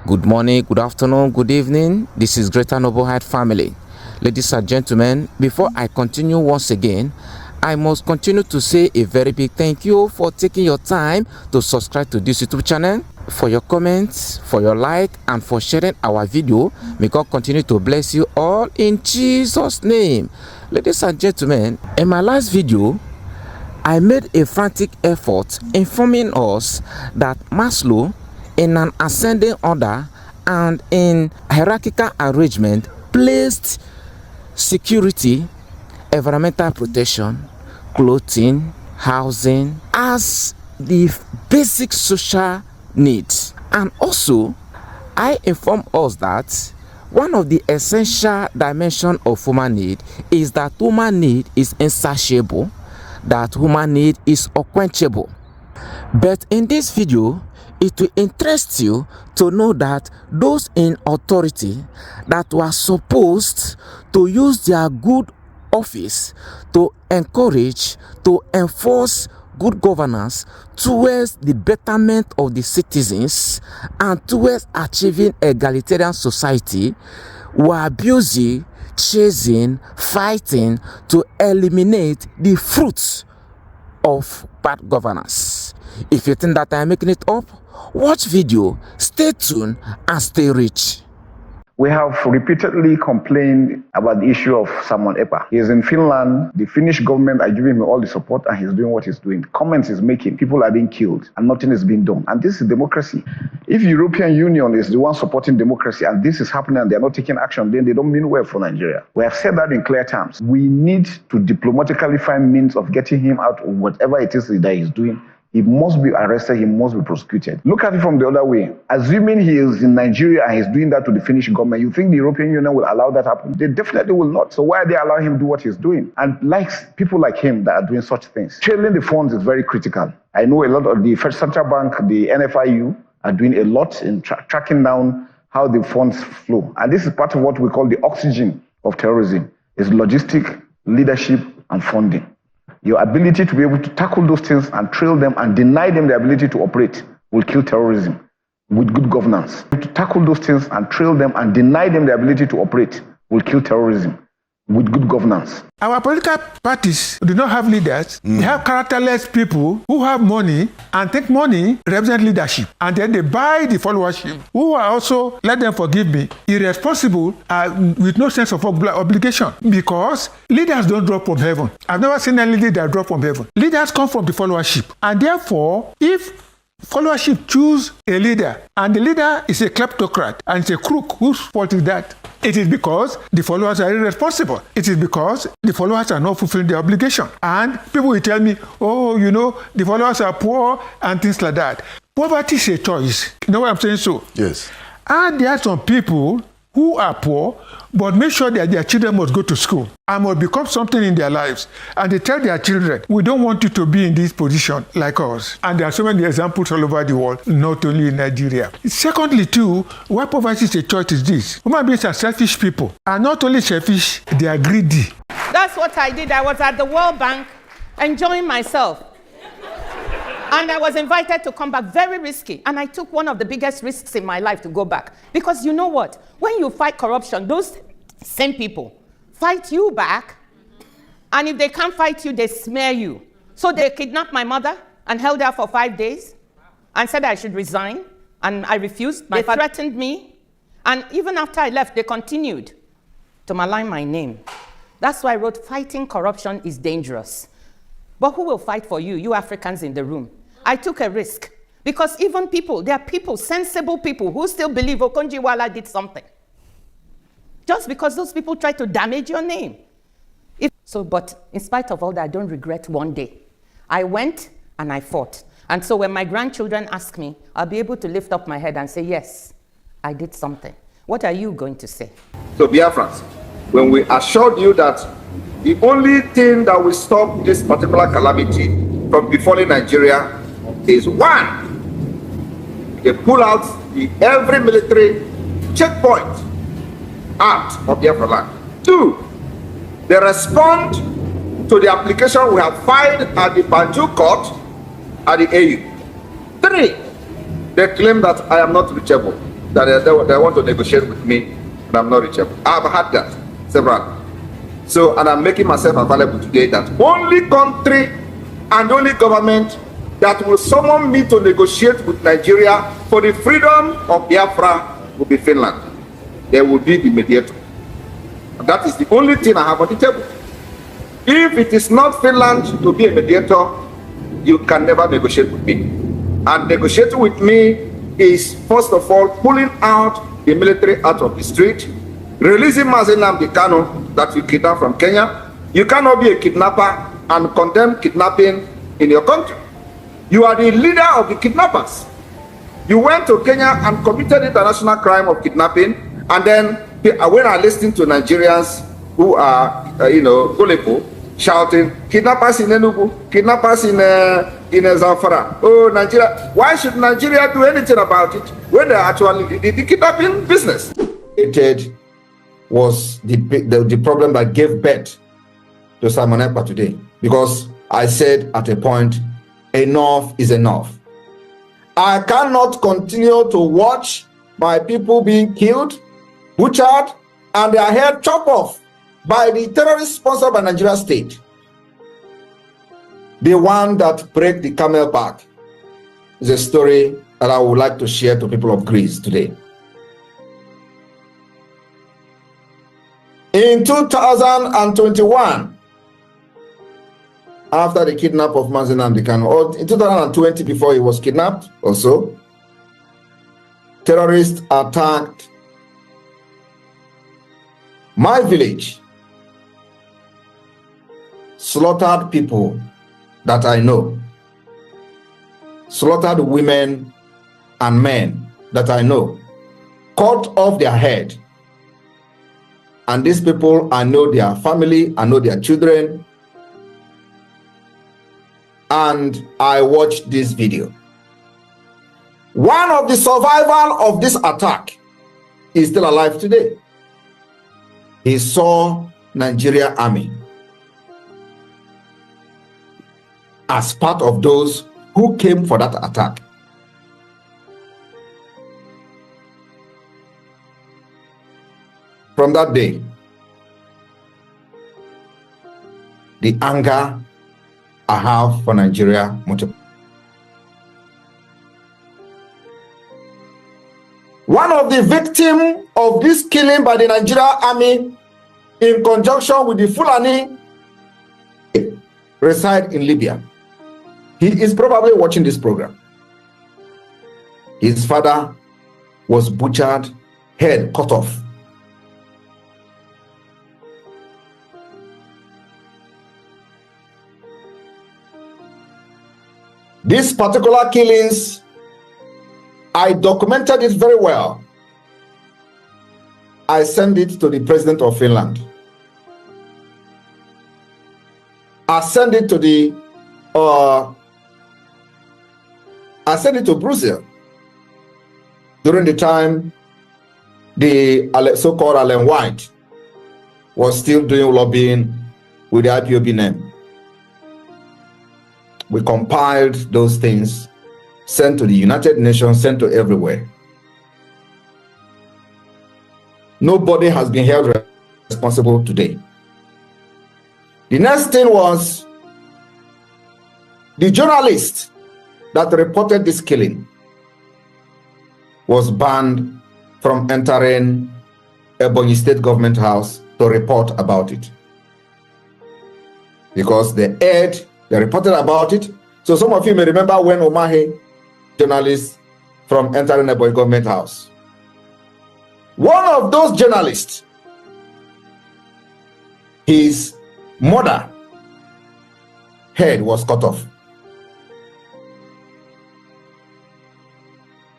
Good morning, good afternoon, good evening. This is Greater Noble Height family. Ladies and gentlemen, before I continue once again, I must continue to say a very big thank you for taking your time to subscribe to this YouTube channel, for your comments, for your like, and for sharing our video. May God continue to bless you all in Jesus' name. Ladies and gentlemen, in my last video, I made a frantic effort informing us that Maslow, in an ascending order and in hierarchical arrangement, placed security, environmental protection, clothing, housing as the basic social needs. And also, I inform us that one of the essential dimensions of human need is that human need is insatiable, that human need is unquenchable. But in this video, it will interest you to know that those in authority that were supposed to use their good office to encourage, to enforce good governance towards the betterment of the citizens and towards achieving egalitarian society were abusing, chasing, fighting to eliminate the fruits of bad governance. If you think that I am making it up, watch video, stay tuned, and stay rich. We have repeatedly complained about the issue of Simon Ekpa. He is in Finland. The Finnish government are giving him all the support and he's doing what he's doing. Comments he's making, people are being killed and nothing is being done. And this is democracy. If European Union is the one supporting democracy and this is happening and they're not taking action, then they don't mean well for Nigeria. We have said that in clear terms. We need to diplomatically find means of getting him out of whatever it is that he's doing. He must be arrested, he must be prosecuted. Look at it from the other way. Assuming he is in Nigeria and he's doing that to the Finnish government, you think the European Union will allow that happen? They definitely will not. So why are they allowing him to do what he's doing? And people like him that are doing such things. Trailing the funds is very critical. I know a lot of the Federal Central Bank, the NFIU, are doing a lot in tracking down how the funds flow. And this is part of what we call the oxygen of terrorism. It's logistic, leadership, and funding. Your ability to be able to tackle those things and trail them and deny them the ability to operate will kill terrorism with good governance. To tackle those things and trail them and deny them the ability to operate will kill terrorism with good governance. Our political parties do not have leaders. They have characterless people who have money and think money represents leadership. And then they buy the followership, who are also, let them forgive me, irresponsible with no sense of obligation. Because leaders don't drop from heaven. I've never seen any leader drop from heaven. Leaders come from the followership. And therefore, if followership choose a leader and the leader is a kleptocrat and it's a crook, whose fault is that? It is because the followers are irresponsible. It is because the followers are not fulfilling their obligation. And people will tell me, oh, the followers are poor and things like that. Poverty is a choice. You know what I'm saying? So, yes. And there are some people who are poor, but make sure that their children must go to school and must become something in their lives. And they tell their children, we don't want you to be in this position like us. And there are so many examples all over the world, not only in Nigeria. Secondly, too, why poverty is a choice is this. Human beings are selfish people. And not only selfish, they are greedy. That's what I did. I was at the World Bank enjoying myself. And I was invited to come back, very risky. And I took one of the biggest risks in my life to go back. Because you know what? When you fight corruption, those same people fight you back. And if they can't fight you, they smear you. So they kidnapped my mother and held her for 5 days and said I should resign. And I refused. They threatened me. And even after I left, they continued to malign my name. That's why I wrote, fighting corruption is dangerous. But who will fight for you? You Africans in the room. I took a risk because even there are people, sensible people who still believe Okonjo-Iweala did something. Just because those people try to damage your name. But in spite of all that, I don't regret one day. I went and I fought. And so when my grandchildren ask me, I'll be able to lift up my head and say, yes, I did something. What are you going to say? So Biafrans, when we assured you that the only thing that will stop this particular calamity from befalling Nigeria is one, they pull out every military checkpoint out of Biafra land. Two, they respond to the application we have filed at the Banjul court at the AU. Three, they claim that I am not reachable. that they want to negotiate with me and I'm not reachable. I've had that several. So, and I'm making myself available today that only country and only government that will summon me to negotiate with Nigeria for the freedom of Biafra will be Finland. They will be the mediator. And that is the only thing I have on the table. If it is not Finland to be a mediator, you can never negotiate with me. And negotiating with me is, first of all, pulling out the military out of the street, releasing Mazi Nnamdi Kanu that you kidnapped from Kenya. You cannot be a kidnapper and condemn kidnapping in your country. You are the leader of the kidnappers. You went to Kenya and committed international crime of kidnapping, and then when I listen to Nigerians who are, gullible, shouting, kidnappers in Enugu, kidnappers in Zamfara. Oh, Nigeria. Why should Nigeria do anything about it when they are actually the kidnapping business? It was the problem that gave birth to Simon Ekpa today. Because I said at a point, enough is enough. I cannot continue to watch my people being killed, butchered, and their hair chopped off by the terrorists sponsored by Nigeria state. The one that break the camel back is a story that I would like to share to people of Greece today. In 2021, after the kidnap of Mazi Nnamdi Kanu, or in 2020 before he was kidnapped also, terrorists attacked my village, slaughtered people that I know, slaughtered women and men that I know, cut off their head. And these people, I know their family, I know their children, and I watched this video. One of the survivors of this attack is still alive today. He saw Nigeria Army as part of those who came for that attack. From that day, the anger I have for Nigeria multiplied. One of the victims of this killing by the Nigeria Army in conjunction with the Fulani reside in Libya. He is probably watching this program. His father was butchered, head cut off. These particular killings, I documented it very well. I sent it to the president of Finland. I sent it to Brussels during the time the so-called Ellen White was still doing lobbying with the IPOB name. We compiled those things, sent to the United Nations, sent to everywhere. Nobody has been held responsible today. The next thing was the journalist that reported this killing was banned from entering Ebonyi State Government House to report about it. Because they reported about it. So some of you may remember when Omahe, journalists from entering Ebonyi Government House. One of those journalists, his mother head was cut off.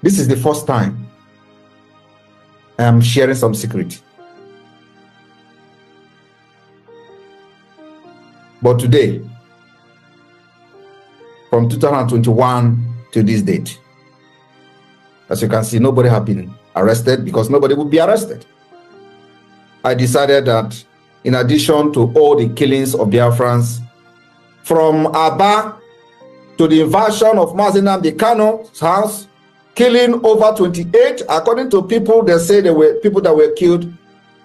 This is the first time I am sharing some secret. But today, from 2021 to this date, as you can see, nobody has been arrested because nobody would be arrested. I decided that in addition to all the killings of Biafrans, from Aba to the invasion of Mazi Nnamdi Kanu's house, killing over 28. According to people, they say there were people that were killed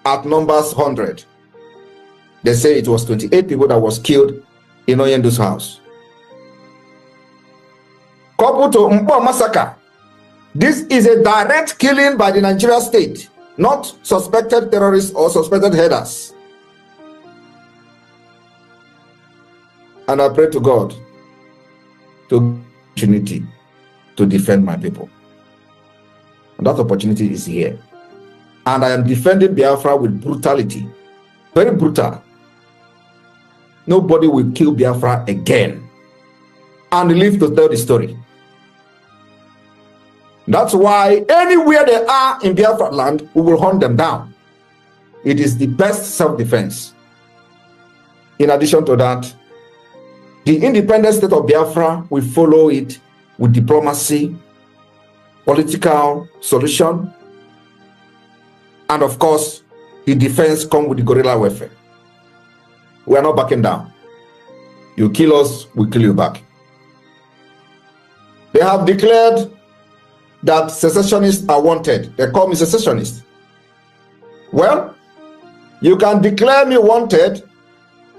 at numbers 100. They say it was 28 people that was killed in Oyendu's house. Coupled to Mpo massacre. This is a direct killing by the Nigeria state, not suspected terrorists or suspected headers. And I pray to God to opportunity to defend my people. And that opportunity is here. And I am defending Biafra with brutality. Very brutal. Nobody will kill Biafra again and live to tell the story. That's why anywhere they are in Biafra land, we will hunt them down. It is the best self-defense. In addition to that, the independent state of Biafra will follow it with diplomacy, political solution, and of course, the defense comes with the guerrilla warfare. We are not backing down. You kill us, we kill you back. They have declared that secessionists are wanted. They call me secessionist. Well, you can declare me wanted.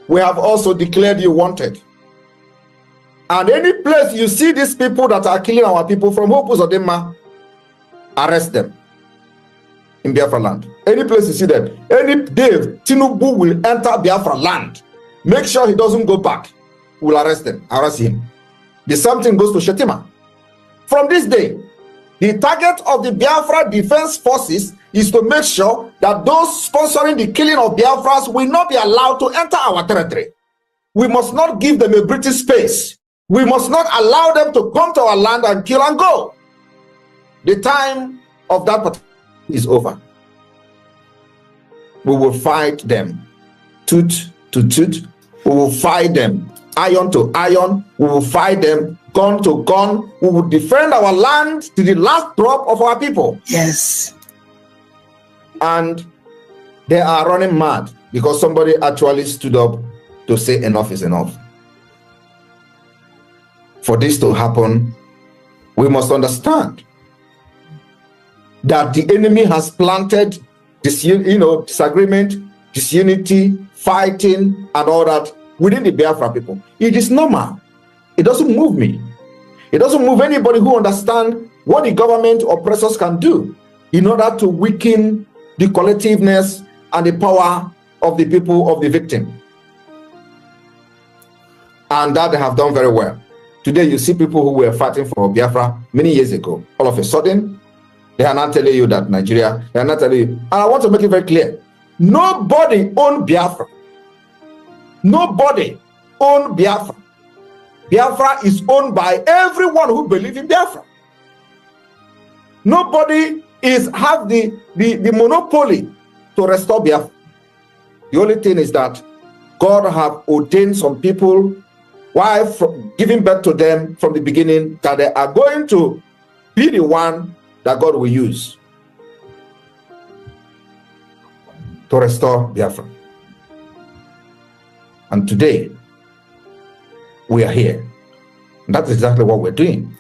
We have also declared you wanted. And any place you see these people that are killing our people from Hopus or Dema, arrest them in Biafra land. Any place you see them, any day Tinubu will enter Biafra land, make sure he doesn't go back. We'll arrest him. The same thing goes to Shetima. From this day, the target of the Biafra Defense Forces is to make sure that those sponsoring the killing of Biafras will not be allowed to enter our territory. We must not give them a British space. We must not allow them to come to our land and kill and go. The time of that is over. We will fight them tooth to tooth. We will fight them iron to iron. We will fight them gun to gun. We will defend our land to the last drop of our people. Yes. And they are running mad because somebody actually stood up to say enough is enough. For this to happen, we must understand that the enemy has planted disagreement, disunity, fighting, and all that within the Biafra people. It is normal. It doesn't move me. It doesn't move anybody who understands what the government oppressors can do in order to weaken the collectiveness and the power of the people of the victim. And that they have done very well. Today, you see people who were fighting for Biafra many years ago. All of a sudden, they are not telling you that Nigeria, they are not telling you. And I want to make it very clear. Nobody owned Biafra. Nobody owned Biafra. Biafra is owned by everyone who believes in Biafra. Nobody have the monopoly to restore Biafra. The only thing is that God have ordained some people while giving birth to them from the beginning that they are going to be the one that God will use to restore Biafra. And today, we are here. And that's exactly what we're doing.